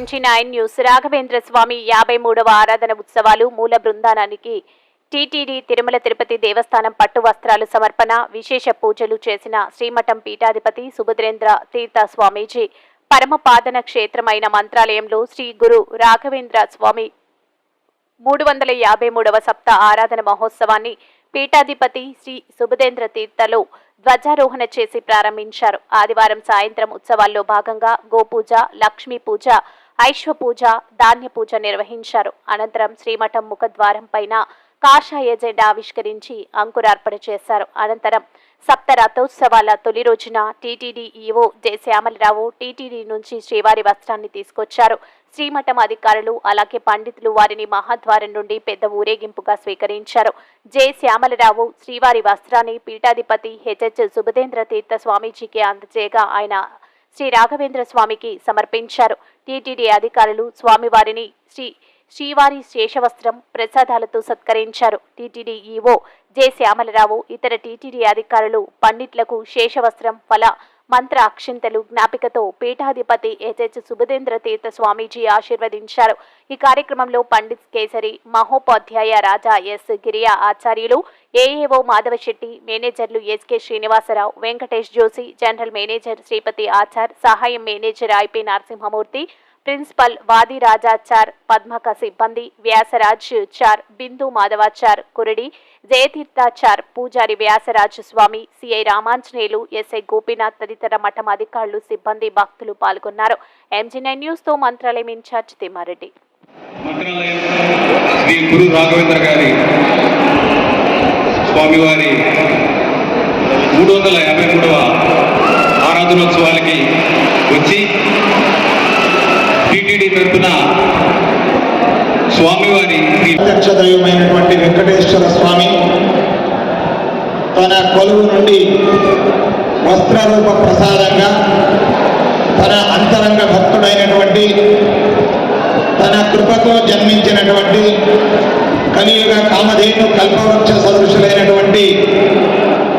MG9 news. Raghavendra Swami 53వ ఆరాధన ఉత్సవాలు మూల బృందానికి టీటీడీ తిరుమల తిరుపతి దేవస్థానం పట్టు వస్త్రాలు సమర్పణ, విశేష పూజలు చేసిన శ్రీమఠం పీఠాధిపతి సుభద్రేంద్ర తీర్థ స్వామీజీ పరమపాదన క్షేత్రమైన మంత్రాలయంలో శ్రీ గురు రాఘవేంద్ర స్వామి 353వ సప్త ఆరాధన మహోత్సవాన్ని పీఠాధిపతి శ్రీ సుభద్రేంద్ర తీర్థలో ధ్వజారోహణ చేసి ప్రారంభించారు. ఆదివారం సాయంత్రం ఉత్సవాల్లో భాగంగా గోపూజ, లక్ష్మీ పూజ, ఐశ్వ పూజ, ధాన్య పూజ నిర్వహించారు. అనంతరం శ్రీమఠం ముఖద్వారం పైన కాషాయ జెండా ఆవిష్కరించి అంకురార్పణ చేశారు. అనంతరం సప్త రథోత్సవాల తొలి రోజున TTD EO J Syamala Rao TTD నుంచి శ్రీవారి వస్త్రాన్ని తీసుకొచ్చారు. శ్రీమఠం అధికారులు అలాగే పండితులు వారిని మహాద్వారం నుండి పెద్ద ఊరేగింపుగా స్వీకరించారు. జె శ్యామలరావు శ్రీవారి వస్త్రాన్ని పీఠాధిపతి హెచ్హెచ్ సుభద్రేంద్ర తీర్థ స్వామీజీకి అందజేయగా ఆయన శ్రీ రాఘవేంద్ర స్వామికి సమర్పించారు. టీటీడీ అధికారులు స్వామివారిని శ్రీవారి శేషవస్త్రం ప్రసాదాలతో సత్కరించారు. టీటీడీ ఈవో జె శ్యామలరావు ఇతర టీటీడీ అధికారులు పండిట్లకు శేషవస్త్రం, ఫల, మంత్ర అక్షింతలు, జ్ఞాపికతో పీఠాధిపతి హెచ్హెచ్ సుభద్రేంద్ర తీర్థ స్వామీజీ ఆశీర్వదించారు. ఈ కార్యక్రమంలో పండిత్ కేసరి, మహోపాధ్యాయ రాజా ఎస్ గిరియా ఆచార్యులు, ఏఏఓ మాధవశెట్టి, మేనేజర్లు SK Srinivasa Rao, Venkatesh Joshi, general manager Sripathi Achar, సహాయం మేనేజర్ ఐపి నరసింహమూర్తి, ప్రిన్సిపల్ వాది రాజాచార్, పద్మక సిబ్బంది, వ్యాసరాజ్ చార్, బిందు మాధవాచార్, కురడి జయతీర్థాచార్, పూజారి వ్యాసరాజు స్వామి, సిఐ రామాంజనేయులు, ఎస్ఐ గోపీనాథ్ తదితర మఠం అధికారులు, సిబ్బంది, భక్తులు పాల్గొన్నారు. MG9 న్యూస్ తో మంత్రాలయం ఇన్ఛార్జ్ తిమ్మారెడ్డి. శ్రీ గురు రాఘవేంద్ర గారి స్వామివారి 353వ ఆరాధనోత్సవాలకి వచ్చి టీటీడీ తరఫున స్వామివారి ప్రత్యక్ష దైవమైనటువంటి వెంకటేశ్వర స్వామి తన కొలువు నుండి వస్త్రరూప ప్రసాదంగా తన అంతరంగ భక్తుడైనటువంటి తన కృపతో జన్మించినటువంటి కలియుగ కామధేను కల్పవృక్ష సదృశులైనటువంటి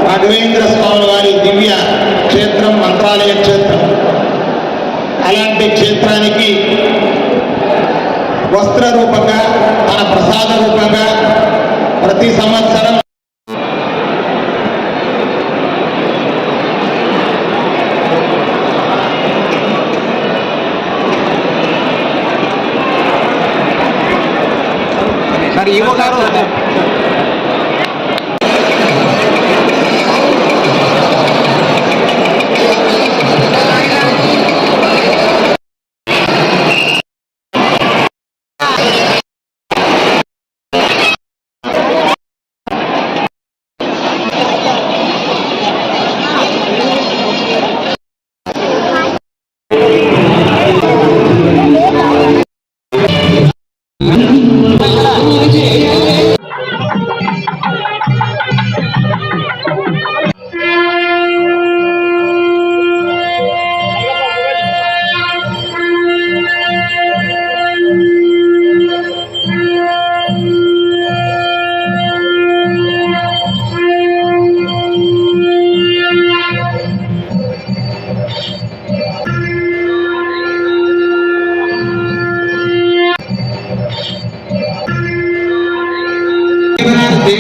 రాఘవేంద్ర స్వామి వారి దివ్య క్షేత్రం మంత్రాలయ క్షేత్రం. అలాంటి క్షేత్రానికి వస్త్ర రూపంగా, తన ప్రసాద రూపంగా ప్రతి సంవత్సరం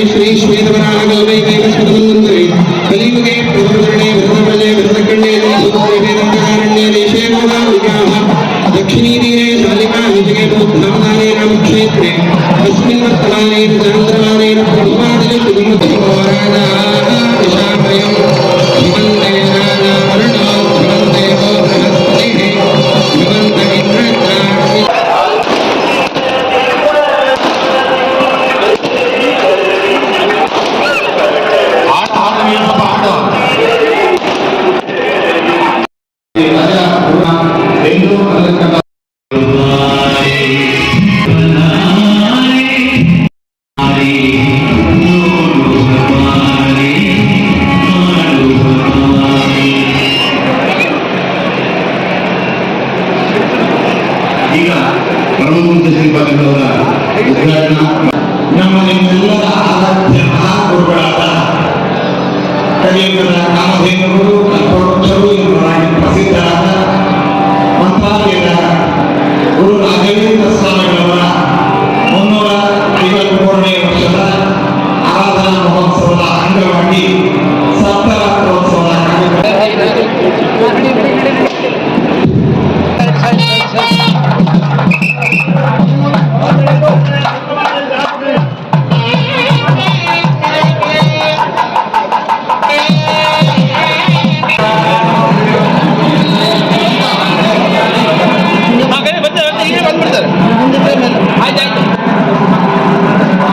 श्री श्वेतवरागल्वे वैवस्वतमन्वन्तरे कलियुगे प्रवर्तने वृद्धमले वृद्धकण्डे सुतदेवेदन्तकारण्ये देशे मूलाविकाः दक्षिणीतीरे शालिका विजये धामनारे नामक्षेत्रे अस्मिन् वर्तमाने चन्द्रमानेन ब्रह्मादिले सुगमतिहोराजा दिशाभयम् हिमन्तेशानावरणो हिमन्तेवो बृहस्पतिः हिमन्त इन्द्रत्राणि ಈಗ ಪರಮಪೂಜ್ಯ ಶ್ರೀಪಾದಂಗಳವರ ಉದ್ಘಾಟನಾ ನಮ್ಮ ನಿಮ್ಮೆಲ್ಲರ ಆರಾಧ್ಯ ಮಹಾಗುರುಗಳಾದ ಕಲಿಯುಗದ ಕಾಮಧೇನುಗಳು